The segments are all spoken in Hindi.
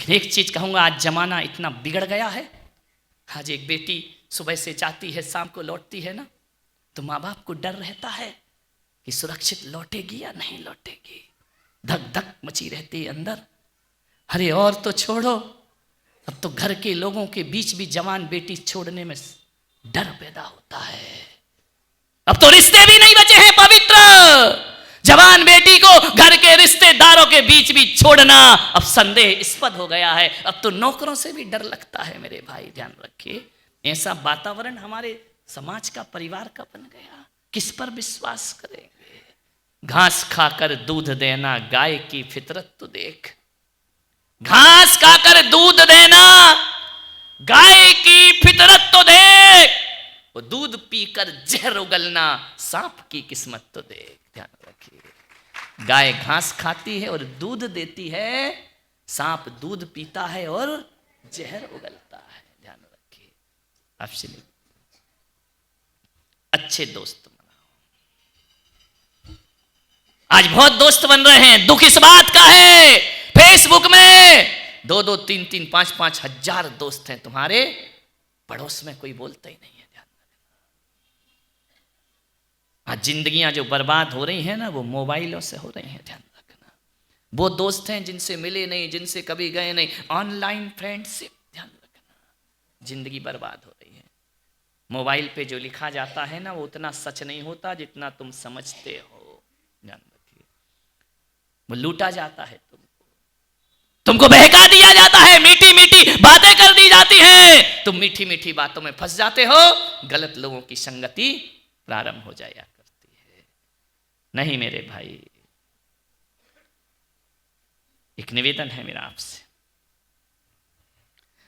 लेकिन एक चीज कहूंगा, आज जमाना इतना बिगड़ गया है। आज एक बेटी सुबह से जाती है, शाम को लौटती है ना, तो माँ बाप को डर रहता है कि सुरक्षित लौटेगी या नहीं लौटेगी। धक धक मची रहती है अंदर। अरे और तो छोड़ो, अब तो घर के लोगों के बीच भी जवान बेटी छोड़ने में डर पैदा होता है। अब तो रिश्ते भी नहीं बचे हैं पवित्र। जवान बेटी को घर के रिश्तेदारों के बीच भी छोड़ना अब संदेहास्पद हो गया है। अब तो नौकरों से भी डर लगता है। मेरे भाई ध्यान रखिए, ऐसा वातावरण हमारे समाज का, परिवार का बन गया। किस पर विश्वास करेंगे? घास खाकर दूध देना गाय की फितरत तो देख। घास खाकर दूध देना गाय की फितरत तो देख। वो दूध पीकर जहर उगलना सांप की किस्मत तो देख। ध्यान रखिए, गाय घास खाती है और दूध देती है, सांप दूध पीता है और जहर उगलता है। ध्यान रखिए। आपसे अच्छे दोस्त बनाओ। आज बहुत दोस्त बन रहे हैं। दुख इस बात का है, फेसबुक में 2-2, 3-3, 5-5 हजार दोस्त हैं तुम्हारे, पड़ोस में कोई बोलता ही नहीं है। ध्यान रखना। आज जिंदगियां जो बर्बाद हो रही हैं ना, वो मोबाइलों से हो रही हैं। ध्यान रखना। वो दोस्त हैं जिनसे मिले नहीं, जिनसे कभी गए नहीं, ऑनलाइन फ्रेंडशिप। ध्यान रखना। जिंदगी बर्बाद हो रही है। मोबाइल पे जो लिखा जाता है ना, वो उतना सच नहीं होता जितना तुम समझते हो। ध्यान रखिए। वो लूटा जाता है, तुमको बहका दिया जाता है, मीठी मीठी बातें कर दी जाती हैं, तुम मीठी मीठी बातों में फंस जाते हो, गलत लोगों की संगति प्रारंभ हो जाया करती है। नहीं मेरे भाई, एक निवेदन है मेरा आपसे।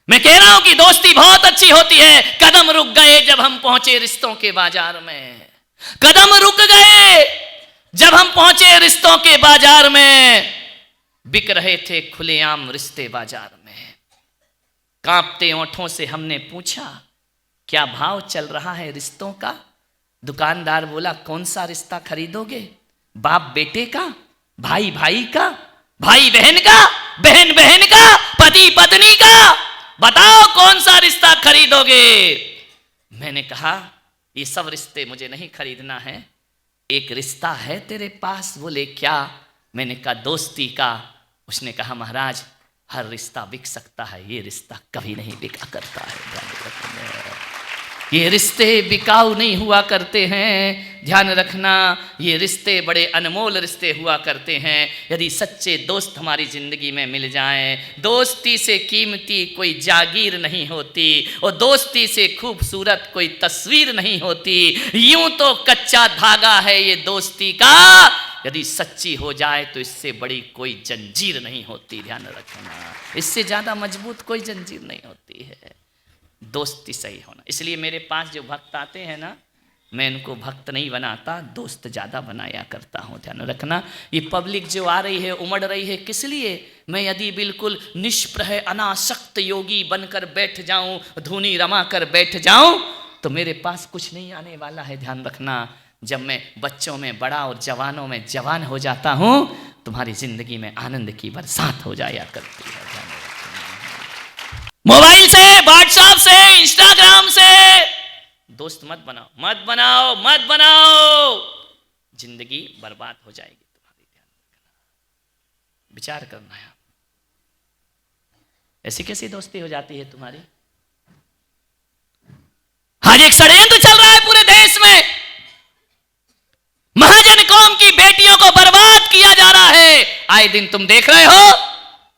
मैं कह रहा हूं कि दोस्ती बहुत अच्छी होती है। कदम रुक गए जब हम पहुंचे रिश्तों के बाजार में। कदम रुक गए जब हम पहुंचे रिश्तों के बाजार में। बिक रहे थे खुलेआम रिश्ते बाजार में। कांपते ओंठों से हमने पूछा, क्या भाव चल रहा है रिश्तों का? दुकानदार बोला, कौन सा रिश्ता खरीदोगे? बाप बेटे का, भाई भाई का, भाई बहन का, बहन बहन का, पति पत्नी का? बताओ कौन सा रिश्ता खरीदोगे? मैंने कहा, ये सब रिश्ते मुझे नहीं खरीदना है। एक रिश्ता है तेरे पास? बोले क्या? मैंने कहा दोस्ती का। उसने कहा महाराज, हर रिश्ता बिक सकता है, ये रिश्ता कभी नहीं बिका करता है। ये रिश्ते बिकाऊ नहीं हुआ करते हैं। ध्यान रखना, ये रिश्ते बड़े अनमोल रिश्ते हुआ करते हैं। यदि सच्चे दोस्त हमारी जिंदगी में मिल जाएं, दोस्ती से कीमती कोई जागीर नहीं होती, और दोस्ती से खूबसूरत कोई तस्वीर नहीं होती। यूं तो कच्चा धागा है ये दोस्ती का, यदि सच्ची हो जाए तो इससे बड़ी कोई जंजीर नहीं होती। ध्यान रखना, इससे ज़्यादा मजबूत कोई जंजीर नहीं होती है। दोस्ती सही होना। इसलिए मेरे पास जो भक्त आते हैं ना, मैं इनको भक्त नहीं बनाता, दोस्त ज़्यादा बनाया करता हूँ। ध्यान रखना। ये पब्लिक जो आ रही है, उमड़ रही है, किस लिए? मैं यदि बिल्कुल निष्प्रह अनासक्त योगी बनकर बैठ जाऊँ, धुनी रमा कर बैठ जाऊँ, तो मेरे पास कुछ नहीं आने वाला है। ध्यान रखना। जब मैं बच्चों में बड़ा और जवानों में जवान हो जाता हूँ, तुम्हारी जिंदगी में आनंद की बरसात हो जाया करती है। मोबाइल से, व्हाट्सएप से, इंस्टाग्राम से दोस्त मत बनाओ, मत बनाओ, मत बनाओ। जिंदगी बर्बाद हो जाएगी तुम्हारी। ध्यान रखना। विचार करना है, ऐसी कैसी दोस्ती हो जाती है तुम्हारी? आज एक षड्यंत्र चल रहा है पूरे देश में। महाजन कौम की बेटियों को बर्बाद किया जा रहा है। आए दिन तुम देख रहे हो,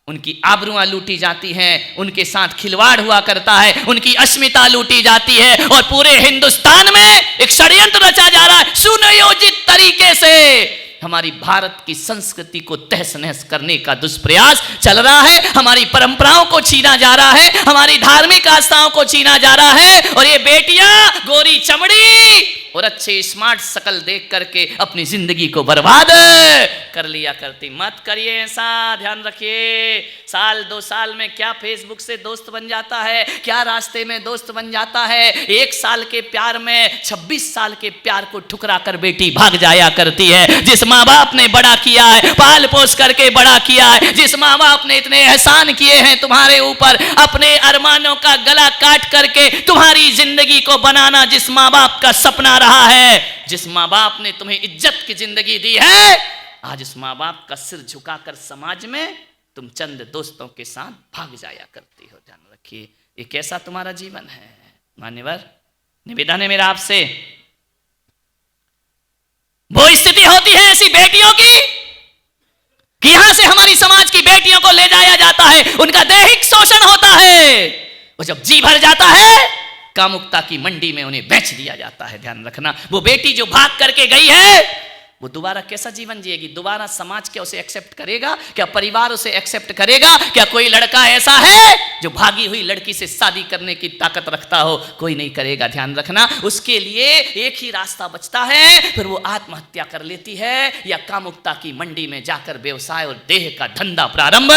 उनकी आबरुआं लूटी जाती हैं, उनके साथ खिलवाड़ हुआ करता है, उनकी अस्मिता लूटी जाती है, और पूरे हिंदुस्तान में एक षड्यंत्र रचा जा रहा है सुनियोजित तरीके से। हमारी भारत की संस्कृति को तहस नहस करने का दुष्प्रयास चल रहा है। हमारी परंपराओं को छीना जा रहा है, हमारी धार्मिक आस्थाओं को छीना जा रहा है, और ये बेटियां गोरी चमड़ी और अच्छे स्मार्ट शकल देख करके अपनी जिंदगी को बर्बाद कर लिया करती। मत करिए ऐसा, ध्यान रखिए। साल 2 साल में क्या फेसबुक से दोस्त बन जाता है, क्या रास्ते में दोस्त बन जाता है। 1 साल के प्यार में 26 साल के प्यार को ठुकरा कर बेटी भाग जाया करती है। जिस माँ बाप ने बड़ा किया है, पाल पोस करके बड़ा किया है, जिस माँ बाप ने इतने एहसान किए हैं तुम्हारे ऊपर, अपने अरमानों का गला काट करके तुम्हारी जिंदगी को बनाना जिस माँ बाप का सपना रहा है, जिस माँ बाप ने तुम्हें इज्जत की जिंदगी दी है, आज उस माँ बाप का सिर झुकाकर समाज में तुम चंद दोस्तों के साथ भाग जाया करती हो। ध्यान रखिए, ये कैसा तुम्हारा जीवन है। मान्यवर, निवेदन है मेरा आपसे, वो स्थिति होती है ऐसी बेटियों की कि यहां से हमारी समाज की बेटियों को ले जाया जाता है, उनका दैहिक शोषण होता है, और जब जी भर जाता है कामुकता की मंडी में उन्हें बेच दिया जाता है। ध्यान रखना, वो बेटी जो भाग करके गई है वो दोबारा कैसा जीवन जिएगी। दोबारा समाज क्या उसे एक्सेप्ट करेगा? क्या परिवार उसे एक्सेप्ट करेगा? क्या कोई लड़का ऐसा है जो भागी हुई लड़की से शादी करने की ताकत रखता हो? कोई नहीं करेगा। ध्यान रखना, उसके लिए एक ही रास्ता बचता है, फिर वो आत्महत्या कर लेती है या कामुकता की मंडी में जाकर व्यवसाय और देह का धंधा प्रारंभ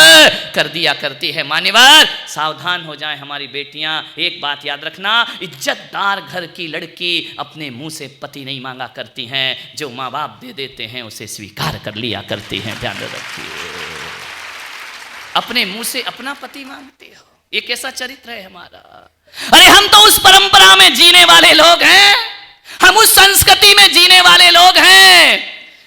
कर दिया करती है। मान्यवर, सावधान हो जाएं हमारी बेटियां। एक बात याद रखना, इज्जतदार घर की लड़की अपने मुंह से पति नहीं मांगा करती हैं, जो माँ बाप दे देते हैं उसे स्वीकार कर लिया करती हैं। ध्यान रखिए, अपने मुंह से अपना पति मांगते हो, ये कैसा चरित्र है हमारा। अरे हम तो उस परंपरा में जीने वाले लोग हैं, हम उस संस्कृति में जीने वाले लोग हैं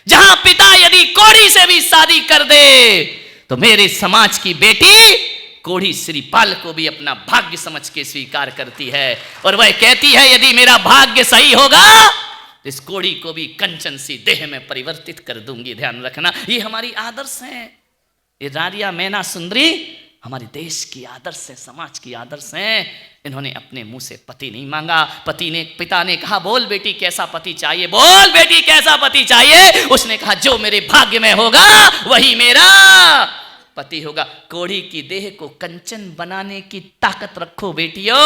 जहां पिता यदि कोढ़ी से भी शादी कर दे तो मेरे समाज की बेटी कोढ़ी श्रीपाल को भी अपना भाग्य समझ के स्वीकार करती है, और वह कहती है यदि मेरा भाग्य सही होगा इस कोढ़ी को भी कंचन सी देह में परिवर्तित कर दूंगी। ध्यान रखना, ये हमारी आदर्श हैं। ये रारिया, मैना, सुंदरी हमारे देश की आदर्श है, समाज की आदर्श हैं। इन्होंने अपने मुंह से पति नहीं मांगा। पिता ने कहा बोल बेटी कैसा पति चाहिए, बोल बेटी कैसा पति चाहिए। उसने कहा जो मेरे भाग्य में होगा वही मेरा पति होगा। कोढ़ी की देह को कंचन बनाने की ताकत रखो बेटियों।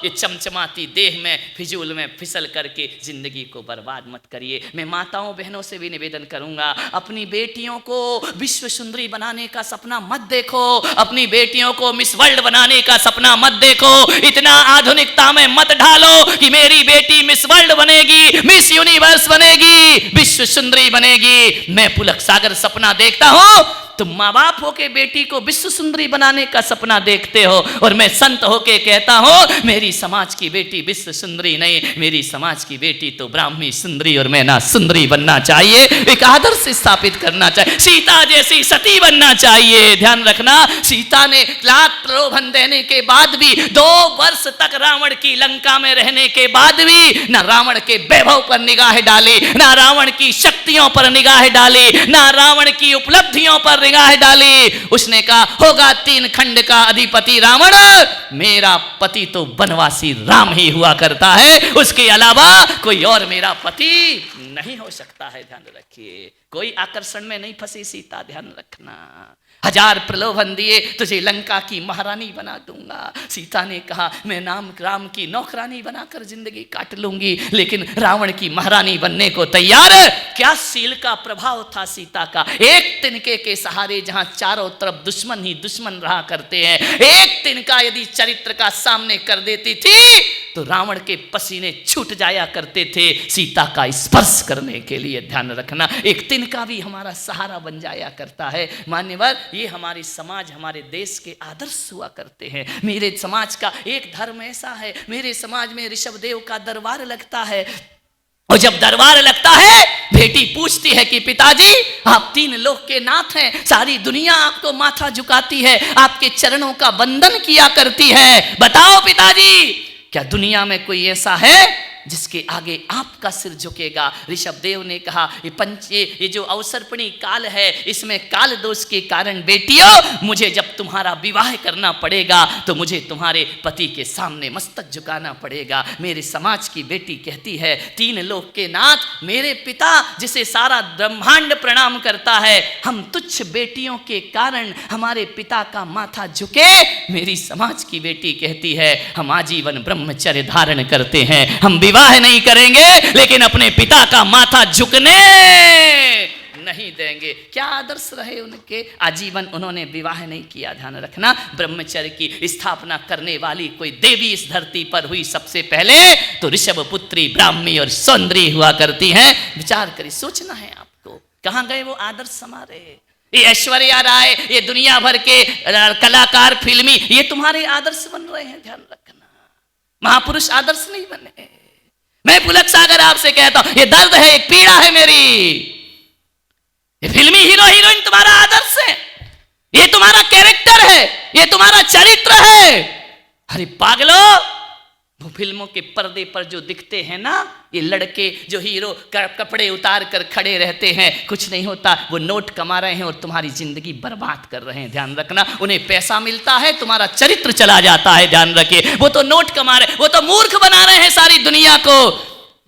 ये चमचमाती देह में फिजूल में फिसल करके जिंदगी को बर्बाद मत करिए। मैं माताओं बहनों से भी निवेदन करूंगा, अपनी बेटियों को विश्व सुंदरी बनाने का सपना मत देखो, अपनी बेटियों को मिस वर्ल्ड बनाने का सपना मत देखो। इतना आधुनिकता में मत ढालो कि मेरी बेटी मिस वर्ल्ड बनेगी, मिस यूनिवर्स बनेगी, विश्व सुंदरी बनेगी। मैं पुलक सागर सपना देखता हूं, तुम माँ बाप होके बेटी को विश्व सुंदरी बनाने का सपना देखते हो, और मैं संत होके कहता हूं मेरी समाज की बेटी विश्व सुंदरी नहीं, मेरी समाज की बेटी तो ब्राह्मी सुंदरी और मैना सुंदरी बनना चाहिए। एक आदर्श स्थापित करना चाहिए, सीता जैसी सती बनना चाहिए। ध्यान रखना, सीता ने लाख प्रलोभन देने के बाद भी, 2 वर्ष तक रावण की लंका में रहने के बाद भी ना रावण के वैभव पर निगाह डाली, ना रावण की शक्तियों पर निगाह डाली, ना रावण की उपलब्धियों पर निगाह डाली। उसने कहा होगा 3 खंड का अधिपति रावण, मेरा पति तो वनवासी राम ही हुआ करता है, उसके अलावा कोई और मेरा पति नहीं हो सकता है। ध्यान रखिए, कोई आकर्षण में नहीं फंसी सीता। ध्यान रखना, 1000 प्रलोभन दिए तुझे लंका की महारानी बना दूंगा। सीता ने कहा मैं राम की नौकरानी बनाकर जिंदगी काट लूंगी, लेकिन रावण की महारानी बनने को तैयार। क्या शील का प्रभाव था सीता का। एक तिनके के सहारे जहां चारों तरफ दुश्मन ही दुश्मन रहा करते हैं, एक तिनका यदि चरित्र का सामने कर देती थी तो रावण के पसीने छूट जाया करते थे सीता का स्पर्श करने के लिए। ध्यान रखना, एक तिनका भी हमारा सहारा बन जाया करता है। मान्यवर, ये हमारी समाज, हमारे देश के आदर्श हुआ करते हैं। मेरे समाज का एक धर्म ऐसा है, मेरे समाज में ऋषभ देव का दरबार लगता है, और जब दरबार लगता है बेटी पूछती है कि पिताजी आप 3 लोक के नाथ हैं, सारी दुनिया आपको माथा झुकाती है, आपके चरणों का वंदन किया करती है, बताओ पिताजी क्या दुनिया में कोई ऐसा है जिसके आगे आपका सिर झुकेगा। ऋषभ देव ने कहा ये जो अवसर्पणी काल है, इसमें काल दोष के कारण बेटियों मुझे जब तुम्हारा विवाह करना पड़ेगा तो मुझे तुम्हारे पति के सामने मस्तक झुकाना पड़ेगा। मेरे समाज की बेटी कहती है 3 लोक के नाथ मेरे पिता जिसे सारा ब्रह्मांड प्रणाम करता है, हम तुच्छ बेटियों के कारण हमारे पिता का माथा झुके। मेरी समाज की बेटी कहती है हम आजीवन ब्रह्मचर्य धारण करते हैं, हम विवाह नहीं करेंगे लेकिन अपने पिता का माथा झुकने नहीं देंगे। क्या आदर्श रहे उनके, आजीवन उन्होंने विवाह नहीं किया। ध्यान रखना, ब्रह्मचर्य की स्थापना करने वाली कोई देवी इस धरती पर हुई सबसे पहले तो ऋषभ पुत्री ब्राह्मी और सौंदर्य हुआ करती हैं। विचार करिए, सोचना है आपको, कहां गए वो आदर्श हमारे। ये ऐश्वर्या राय, ये दुनिया भर के कलाकार फिल्मी, ये तुम्हारे आदर्श बन रहे हैं। ध्यान रखना, महापुरुष आदर्श नहीं बने। मैं पुलक सागर आपसे कहता हूं, ये दर्द है, एक पीड़ा है मेरी। ये फिल्मी हीरो हीरोइन तुम्हारा आदर्श है, ये तुम्हारा कैरेक्टर है, ये तुम्हारा चरित्र है। अरे पागलो, वो फिल्मों के पर्दे पर जो दिखते हैं ना, ये लड़के जो हीरो कपड़े उतार कर खड़े रहते हैं, कुछ नहीं होता, वो नोट कमा रहे हैं और तुम्हारी जिंदगी बर्बाद कर रहे हैं। ध्यान रखना, उन्हें पैसा मिलता है, तुम्हारा चरित्र चला जाता है। ध्यान रखिए, वो तो नोट कमा रहे, वो तो मूर्ख बना रहे हैं सारी दुनिया को।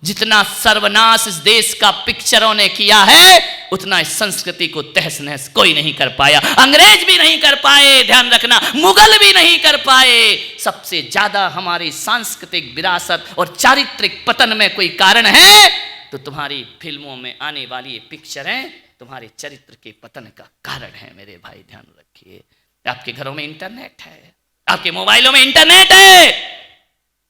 जितना सर्वनाश इस देश का पिक्चरों ने किया है, उतना इस संस्कृति को तहस नहस कोई नहीं कर पाया। अंग्रेज भी नहीं कर पाए, ध्यान रखना, मुगल भी नहीं कर पाए। सबसे ज्यादा हमारी सांस्कृतिक विरासत और चारित्रिक पतन में कोई कारण है तो तुम्हारी फिल्मों में आने वाली ये पिक्चरें तुम्हारे चरित्र के पतन का कारण है। मेरे भाई ध्यान रखिए, आपके घरों में इंटरनेट है, आपके मोबाइलों में इंटरनेट है,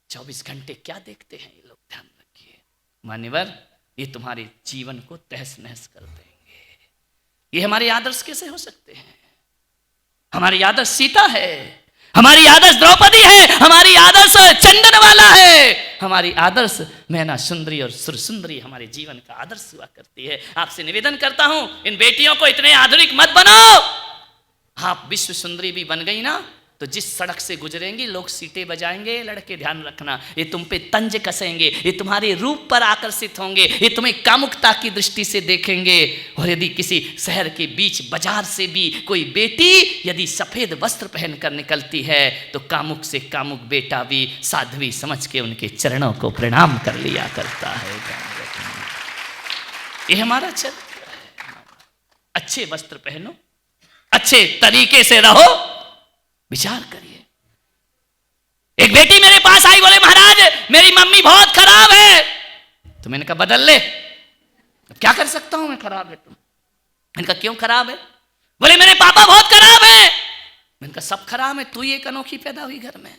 24 घंटे क्या देखते हैं ये लोग। ध्यान रखिए मान्यवर, ये तुम्हारे जीवन को तहस नहस कर देंगे। ये हमारे आदर्श कैसे हो सकते हैं? हमारी आदर्श सीता है, हमारी आदर्श द्रौपदी है, हमारी आदर्श चंदन वाला है, हमारी आदर्श मैना सुंदरी और सुरसुंदरी हमारे जीवन का आदर्श हुआ करती है। आपसे निवेदन करता हूं, इन बेटियों को इतने आधुनिक मत बनाओ। आप विश्व सुंदरी भी बन गई ना, तो जिस सड़क से गुजरेंगी लोग सीटे बजाएंगे। लड़के ध्यान रखना, ये तुम पे तंज कसेंगे, ये तुम्हारे रूप पर आकर्षित होंगे, ये तुम्हें कामुकता की दृष्टि से देखेंगे। और यदि किसी शहर के बीच बाजार से भी कोई बेटी यदि सफेद वस्त्र पहनकर निकलती है तो कामुक से कामुक बेटा भी साध्वी समझ के उनके चरणों को प्रणाम कर लिया करता है। ये हमारा चरित्र है। अच्छे वस्त्र पहनो, अच्छे तरीके से रहो। विचार करिए, एक बेटी मेरे पास आई, बोले महाराज मेरी मम्मी बहुत खराब है। तो मैंने कहा बदल ले। क्या कर सकता हूं मैं, खराब है तुम। मैंने कहा क्यों खराब है? बोले मेरे पापा बहुत खराब है। मैंने कहा सब खराब है, तू ही एक अनोखी पैदा हुई घर में।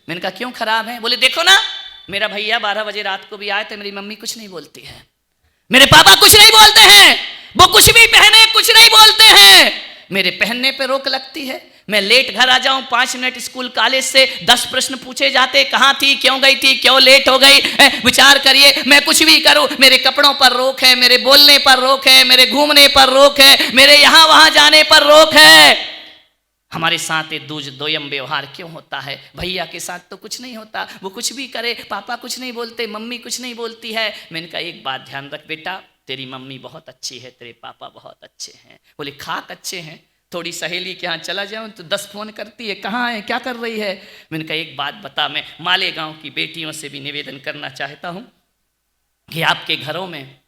मैंने कहा क्यों खराब है? बोले देखो ना, मेरा भैया 12 बजे रात को भी आए तो मेरी मम्मी कुछ नहीं बोलती है, मेरे पापा कुछ नहीं बोलते हैं, वो कुछ भी पहने कुछ नहीं बोलते हैं, मेरे पहनने पे रोक लगती है। मैं लेट घर आ जाऊं, 5 मिनट स्कूल कॉलेज से 10 प्रश्न पूछे जाते, कहां थी, क्यों गई थी, क्यों लेट हो गई। विचार करिए, मैं कुछ भी करूं मेरे कपड़ों पर रोक है, मेरे बोलने पर रोक है, मेरे घूमने पर रोक है, मेरे यहां वहां जाने पर रोक है। हमारे साथ ये दोयम व्यवहार क्यों होता है? भैया के साथ तो कुछ नहीं होता, वो कुछ भी करे, पापा कुछ नहीं बोलते, मम्मी कुछ नहीं बोलती है। मैंने कहा एक बात ध्यान रख बेटा, तेरी मम्मी बहुत अच्छी है, तेरे पापा बहुत अच्छे हैं। बोले खाक अच्छे हैं, थोड़ी सहेली के यहाँ चला जाऊं तो 10 फोन करती है, कहाँ है, क्या कर रही है। मैंने कहा एक बात बता, मैं मालेगांव की बेटियों से भी निवेदन करना चाहता हूं कि आपके घरों में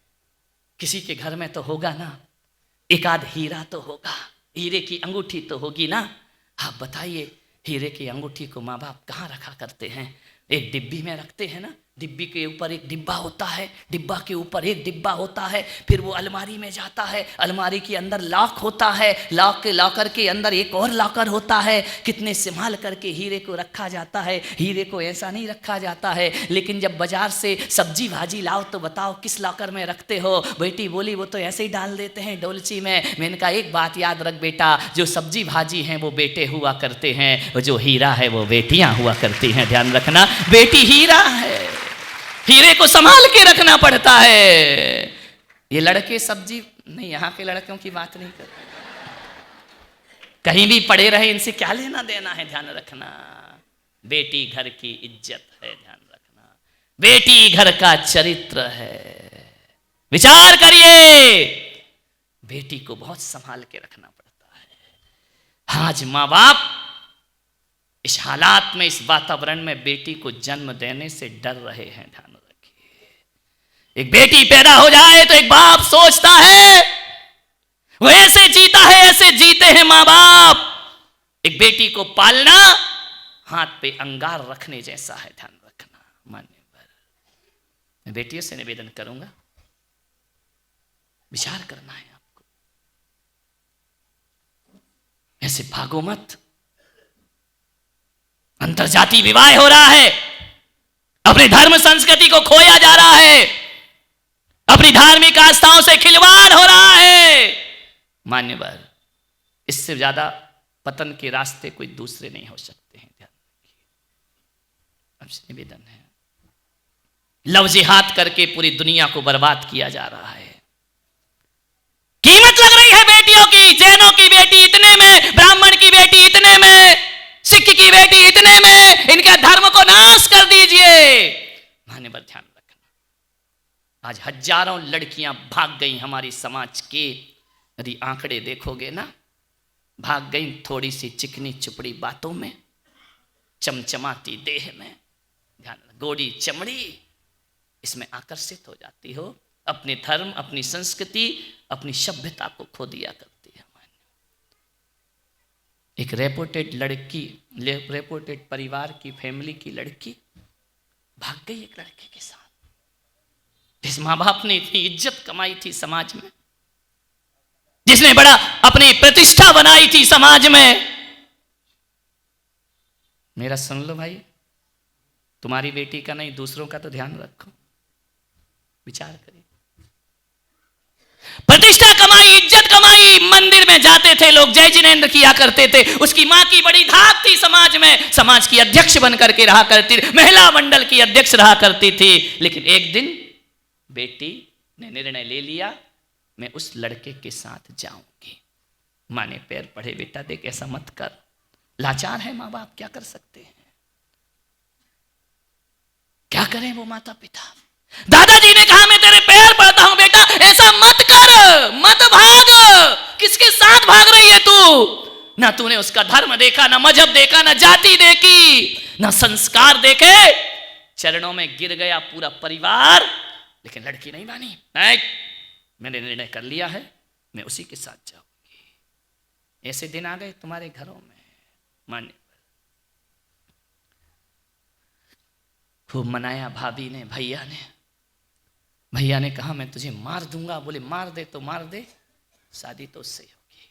किसी के घर में तो होगा ना एक आध हीरा तो होगा, हीरे की अंगूठी तो होगी ना। आप बताइए, हीरे की अंगूठी को माँ बाप कहाँ रखा करते हैं? एक डिब्बी में रखते हैं ना, डिब्बी के ऊपर एक डिब्बा होता है, डिब्बा के ऊपर एक डिब्बा होता है, फिर वो अलमारी में जाता है, अलमारी के अंदर लॉक होता है, लॉकर के अंदर एक और लॉकर होता है। कितने संभाल करके हीरे को रखा जाता है। हीरे को ऐसा नहीं रखा जाता है। लेकिन जब बाजार से सब्जी भाजी लाओ तो बताओ किस लॉकर में रखते हो? बेटी बोली वो तो ऐसे ही डाल देते हैं डोलची में। मैंने कहा एक बात याद रख बेटा, जो सब्जी भाजी हैं वो बेटे हुआ करते हैं, और जो हीरा है वो बेटियां हुआ करती हैं। ध्यान रखना, बेटी हीरा है, हीरे को संभाल के रखना पड़ता है। ये लड़के सब्जी नहीं, यहाँ के लड़कों की बात नहीं कर, कहीं भी पड़े रहे, इनसे क्या लेना देना है। ध्यान रखना, बेटी घर की इज्जत है। ध्यान रखना, बेटी घर का चरित्र है। विचार करिए, बेटी को बहुत संभाल के रखना पड़ता है। आज माँ बाप इस हालात में, इस वातावरण में बेटी को जन्म देने से डर रहे हैं। ध्यान रखिए, एक बेटी पैदा हो जाए तो एक बाप सोचता है, वो ऐसे जीता है, ऐसे जीते हैं माँ बाप। एक बेटी को पालना हाथ पे अंगार रखने जैसा है। ध्यान रखना मान्यवर, मैं बेटियों से निवेदन करूंगा, विचार करना है आपको, ऐसे भागो मत। अंतरजातीय विवाह हो रहा है, अपनी धर्म संस्कृति को खोया जा रहा है, अपनी धार्मिक आस्थाओं से खिलवाड़ हो रहा है। मान्यवर, इससे ज्यादा पतन के रास्ते कोई दूसरे नहीं हो सकते हैं। ध्यान रखिए, आपसे निवेदन है, लव जिहाद करके पूरी दुनिया को बर्बाद किया जा रहा है। कीमत लग रही है बेटियों की, जैनों की बेटी इतने में, ब्राह्मण की बेटी इतने में, सिख की बेटी इतने में, इनके धर्म को नाश कर दीजिए। मान्यवर ध्यान रखना, आज हजारों लड़कियां भाग गई हमारी समाज के, यदि आंकड़े देखोगे ना, भाग गई थोड़ी सी चिकनी चुपड़ी बातों में, चमचमाती देह में, ध्यान, गोरी चमड़ी, इसमें आकर्षित हो जाती हो, अपने धर्म, अपनी संस्कृति, अपनी सभ्यता को खो दिया करती है। एक रेपुटेड लड़की, रेपुटेड परिवार की, फैमिली की लड़की भाग गई एक लड़के के साथ, जिस माँ बाप ने इतनी इज्जत कमाई थी समाज में, जिसने बड़ा अपनी प्रतिष्ठा बनाई थी समाज में। मेरा सुन लो भाई, तुम्हारी बेटी का नहीं, दूसरों का तो ध्यान रखो, विचार करिए। प्रतिष्ठा कमाई, इज्जत कमाई, मंदिर में जाते थे लोग, जय जिनेंद्र किया करते थे, उसकी मां की बड़ी धाक थी समाज में, समाज की अध्यक्ष बन करके रहा करती थी, महिला मंडल की अध्यक्ष रहा करती थी। लेकिन एक दिन बेटी ने निर्णय ले लिया, मैं उस लड़के के साथ जाऊंगी। मां ने पैर पड़े, बेटा देख ऐसा मत कर, लाचार है मां बाप, क्या कर सकते हैं, क्या करें वो माता पिता। दादाजी ने कहा मैं तेरे पैर पड़ता हूं बेटा, ऐसा मत कर, मत भाग। किसके साथ भाग रही है तू? ना तूने उसका धर्म देखा, ना मजहब देखा, ना जाति देखी, ना संस्कार देखे, चरणों में गिर गया पूरा परिवार। लेकिन लड़की नहीं मानी, नहीं, मैंने निर्णय कर लिया है, मैं उसी के साथ जाऊंगी। ऐसे दिन आ गए तुम्हारे घरों में, मान्य खूब मनाया भाभी ने, भैया ने कहा मैं तुझे मार दूंगा। बोले मार दे तो मार दे, शादी तो उससे होगी।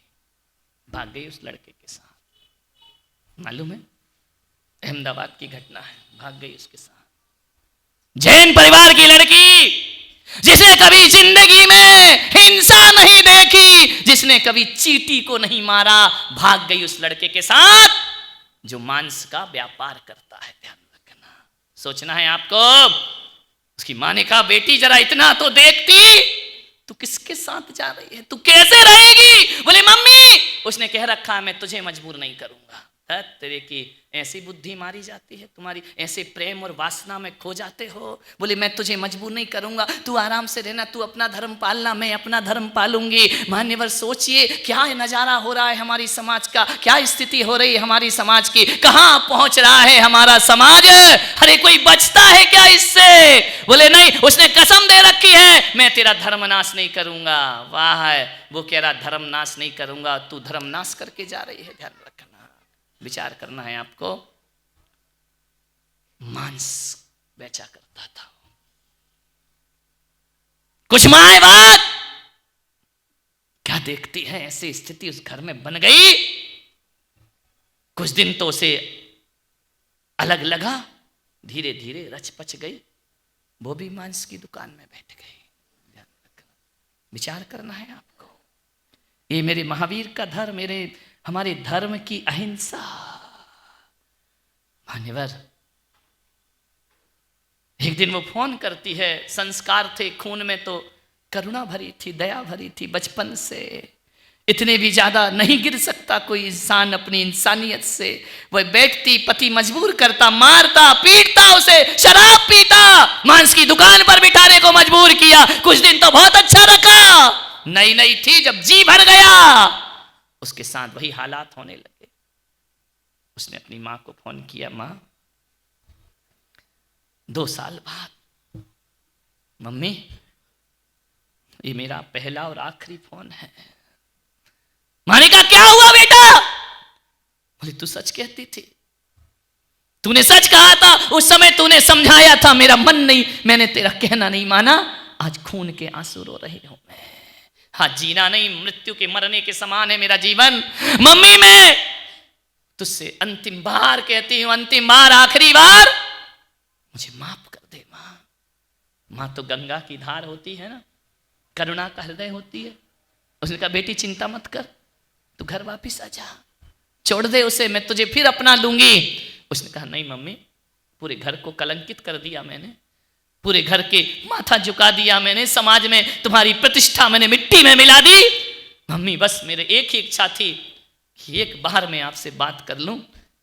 भाग गई उस लड़के के साथ, मालूम है अहमदाबाद की घटना है, भाग गई उसके साथ। जैन परिवार की लड़की, जिसने कभी जिंदगी में हिंसा नहीं देखी, जिसने कभी चींटी को नहीं मारा, भाग गई उस लड़के के साथ जो मांस का व्यापार करता है। ध्यान रखना, सोचना है आपको। उसकी मां ने कहा बेटी जरा इतना तो देखती, तू किसके साथ जा रही है, तू कैसे रहेगी? बोले मम्मी, उसने कह रखा मैं तुझे मजबूर नहीं करूंगा। तेरे की ऐसी बुद्धि मारी जाती है तुम्हारी, ऐसे प्रेम और वासना में खो जाते हो। बोले मैं तुझे मजबूर नहीं करूंगा, तू आराम से रहना, तू अपना धर्म पालना, मैं अपना धर्म पालूंगी। मान्यवर सोचिए क्या नजारा हो रहा है हमारी समाज का, क्या स्थिति हो रही है हमारी समाज की, कहां पहुंच रहा है हमारा समाज। अरे कोई बचता है क्या इससे? बोले नहीं, उसने कसम दे रखी है मैं तेरा धर्म नाश नहीं करूंगा। वाह है, वो कह रहा धर्म नाश नहीं करूंगा, तू धर्म नाश करके जा रही है। ध्यान रखना, विचार करना है आपको। मांस बेचा करता था, कुछ माए बात क्या देखती है, ऐसी स्थिति उस घर में बन गई। कुछ दिन तो उसे अलग लगा, धीरे धीरे रच पच गई, वो भी मांस की दुकान में बैठ गई। विचार करना है आपको। ये मेरे महावीर का धर्म, हमारे धर्म की अहिंसा। मान्यवर, एक दिन वो फोन करती है, संस्कार थे खून में तो करुणा भरी थी, दया भरी थी बचपन से। इतने भी ज्यादा नहीं गिर सकता कोई इंसान अपनी इंसानियत से। वह बैठती, पति मजबूर करता, मारता, पीटता उसे, शराब पीता, मांस की दुकान पर बिठाने को मजबूर किया। कुछ दिन तो बहुत अच्छा रखा, नई थी, जब जी भर गया उसके साथ वही हालात होने लगे। उसने अपनी मां को फोन किया, मां 2 साल बाद, मम्मी ये मेरा पहला और आखिरी फोन है। मां ने कहा क्या हुआ बेटा? बोले तू सच कहती थी, तूने सच कहा था, उस समय तूने समझाया था, मेरा मन नहीं, मैंने तेरा कहना नहीं माना, आज खून के आंसू रो रही हूं मैं। हाँ, जीना नहीं, मृत्यु के मरने के समान है मेरा जीवन। मम्मी मैं तुझसे अंतिम बार कहती हूं, अंतिम बार, आखिरी बार, मुझे माफ कर दे मां। मां तो गंगा की धार होती है ना, करुणा का हृदय होती है। उसने कहा बेटी चिंता मत कर, तू घर वापिस आ जा, छोड़ दे उसे, मैं तुझे फिर अपना लूंगी। उसने कहा नहीं मम्मी, पूरे घर को कलंकित कर दिया मैंने, पूरे घर के माथा झुका दिया मैंने, समाज में तुम्हारी प्रतिष्ठा मैंने मिट्टी में मिला दी। मम्मी बस मेरे एक ही इच्छा थी कि एक बार मैं आपसे बात कर लूं,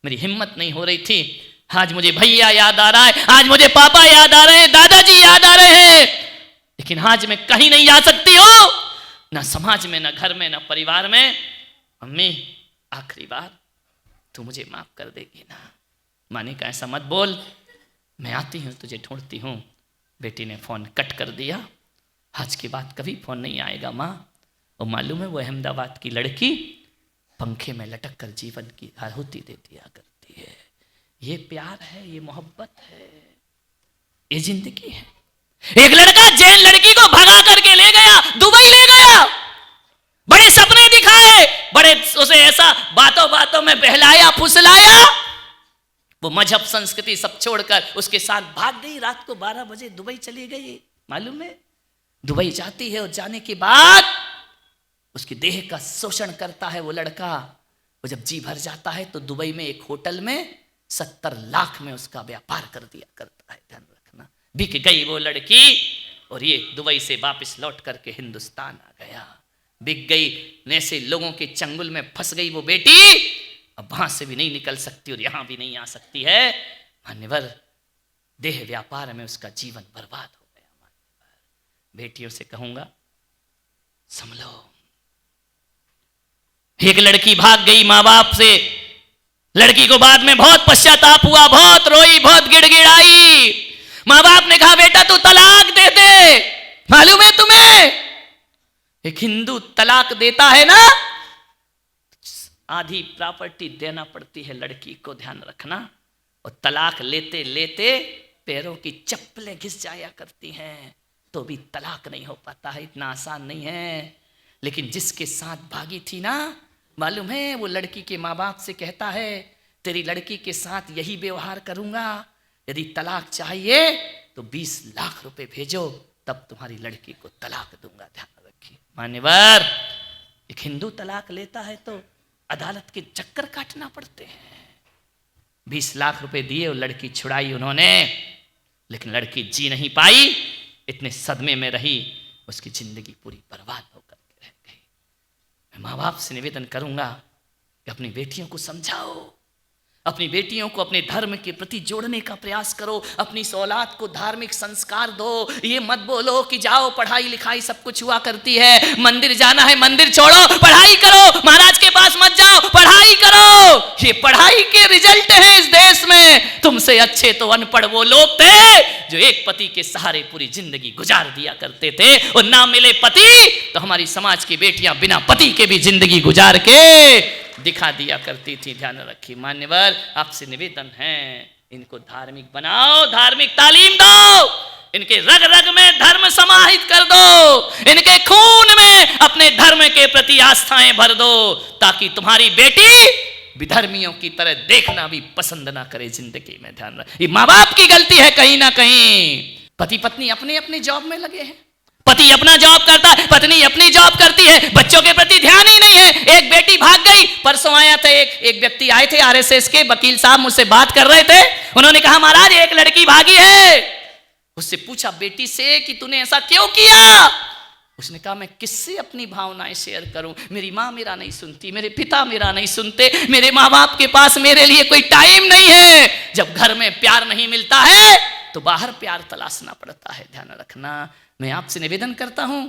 मेरी हिम्मत नहीं हो रही थी। आज मुझे भैया याद आ रहा है, आज मुझे पापा याद आ रहे हैं, दादाजी याद आ रहे हैं, लेकिन आज मैं कहीं नहीं जा सकती हूं, ना समाज में, ना घर में, ना परिवार में। मम्मी आखिरी बार तू मुझे माफ कर देगी ना? माँ ने कहा ऐसा मत बोल, मैं आती हूँ तुझे ढूंढती हूँ। बेटी ने फोन कट कर दिया, आज के बाद कभी फोन नहीं आएगा माँ। और मालूम है वो अहमदाबाद की लड़की पंखे में लटक कर जीवन की आहुति दे दिया करती है। ये प्यार है, ये मोहब्बत है, ये जिंदगी है। एक लड़का जैन लड़की को भगा करके ले गया, दुबई ले गया, बड़े सपने दिखाए, बड़े उसे ऐसा बातों बातों में बहलाया फुसलाया, वो मजहब संस्कृति सब छोड़कर उसके साथ भाग गई। रात को 12 बजे दुबई चली गई। मालूम है दुबई जाती है और जाने के बाद उसकी देह का शोषण करता है वो लड़का। वो जब जी भर जाता है तो दुबई में एक होटल में 70 लाख में उसका व्यापार कर दिया करता है। ध्यान रखना, बिक गई वो लड़की और ये दुबई से वापस लौट करके हिंदुस्तान आ गया। बिक गई, ऐसे लोगों के चंगुल में फंस गई वो बेटी, अब वहां से भी नहीं निकल सकती और यहां भी नहीं आ सकती है। मान्यवर देह व्यापार में उसका जीवन बर्बाद हो गया। मान्यवर बेटियों से कहूंगा संभलो। एक लड़की भाग गई मां बाप से, लड़की को बाद में बहुत पश्चाताप हुआ, बहुत रोई, बहुत गिड़गिड़ाई। मां बाप ने कहा बेटा तू तलाक दे दे। मालूम है तुम्हें एक हिंदू तलाक देता है ना, आधी प्रॉपर्टी देना पड़ती है लड़की को, ध्यान रखना। और तलाक लेते लेते पैरों की चप्पलें घिस जाया करती हैं, तो भी तलाक नहीं हो पाता है। इतना आसान नहीं है। लेकिन जिसके साथ भागी थी ना, मालूम है वो लड़की के माँ बाप से कहता है तेरी लड़की के साथ यही व्यवहार करूंगा, यदि तलाक चाहिए तो 20 लाख रुपए भेजो, तब तुम्हारी लड़की को तलाक दूंगा। ध्यान रखिए मान्यवर, एक हिंदू तलाक लेता है तो अदालत के चक्कर काटना पड़ते हैं। 20 लाख रुपए दिए और लड़की छुड़ाई उन्होंने, लेकिन लड़की जी नहीं पाई, इतने सदमे में रही, उसकी जिंदगी पूरी बर्बाद होकर के रह गई। मैं माँ बाप से निवेदन करूंगा कि अपनी बेटियों को समझाओ, अपनी बेटियों को अपने धर्म के प्रति जोड़ने का प्रयास करो, अपनी औलाद को धार्मिक संस्कार दो। ये मत बोलो कि जाओ पढ़ाई लिखाई सब कुछ हुआ करती है, मंदिर जाना है मंदिर छोड़ो, पढ़ाई करो, महाराज के पास मत जाओ, पढ़ाई करो। ये पढ़ाई के रिजल्ट है इस देश में। तुमसे अच्छे तो अनपढ़ वो लोग थे जो एक पति के सहारे पूरी जिंदगी गुजार दिया करते थे, और ना मिले पति तो हमारी समाज की बेटियां बिना पति के भी जिंदगी गुजार के दिखा दिया करती थी। ध्यान रखिए मान्यवर, आपसे निवेदन है इनको धार्मिक बनाओ, धार्मिक तालीम दो, इनके रग रग में धर्म समाहित कर दो, इनके खून में अपने धर्म के प्रति आस्थाएं भर दो, ताकि तुम्हारी बेटी विधर्मियों की तरह देखना भी पसंद ना करे जिंदगी में। ध्यान रख, ये माँ बाप की गलती है कहीं ना कहीं। पति पत्नी अपने अपने जॉब में लगे हैं, पति अपना जॉब करता है, पत्नी अपनी जॉब करती है, बच्चों के प्रति ध्यान ही नहीं है। एक बेटी भाग गई। परसों आया था एक व्यक्ति आए थे आरएसएस के वकील साहब, मुझसे बात कर रहे थे। उन्होंने कहा महाराज एक लड़की भागी है। उससे पूछा बेटी से कि तूने ऐसा क्यों किया? उसने कहा मैं किससे अपनी भावनाएं शेयर करूं, मेरी माँ मेरा नहीं सुनती, मेरे पिता मेरा नहीं सुनते, मेरे माँ बाप के पास मेरे लिए कोई टाइम नहीं है। जब घर में प्यार नहीं मिलता है तो बाहर प्यार तलाशना पड़ता है। ध्यान रखना, मैं आपसे निवेदन करता हूं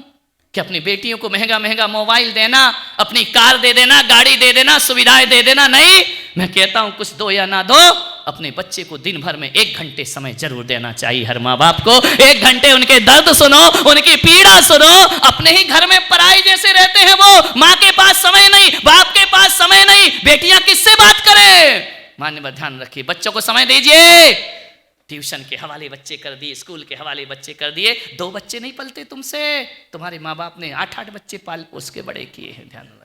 कि अपनी बेटियों को महंगा महंगा मोबाइल देना, अपनी कार दे देना, गाड़ी दे देना, सुविधाएं दे देना नहीं। मैं कहता हूं कुछ दो या ना दो, अपने बच्चे को दिन भर में 1 घंटे समय जरूर देना चाहिए। हर माँ बाप को 1 घंटे उनके दर्द सुनो, उनकी पीड़ा सुनो। अपने ही घर में पराई जैसे रहते हैं वो, माँ के पास समय नहीं, बाप के पास समय नहीं, बेटियां किससे बात करें? मान्यवर ध्यान रखिए, बच्चों को समय दीजिए। ट्यूशन के हवाले बच्चे कर दिए, स्कूल के हवाले बच्चे कर दिए, 2 बच्चे नहीं पलते तुमसे, तुम्हारे माँ बाप ने 8-8 बच्चे पाल पोस के बड़े किए हैं, ध्यान रखिए।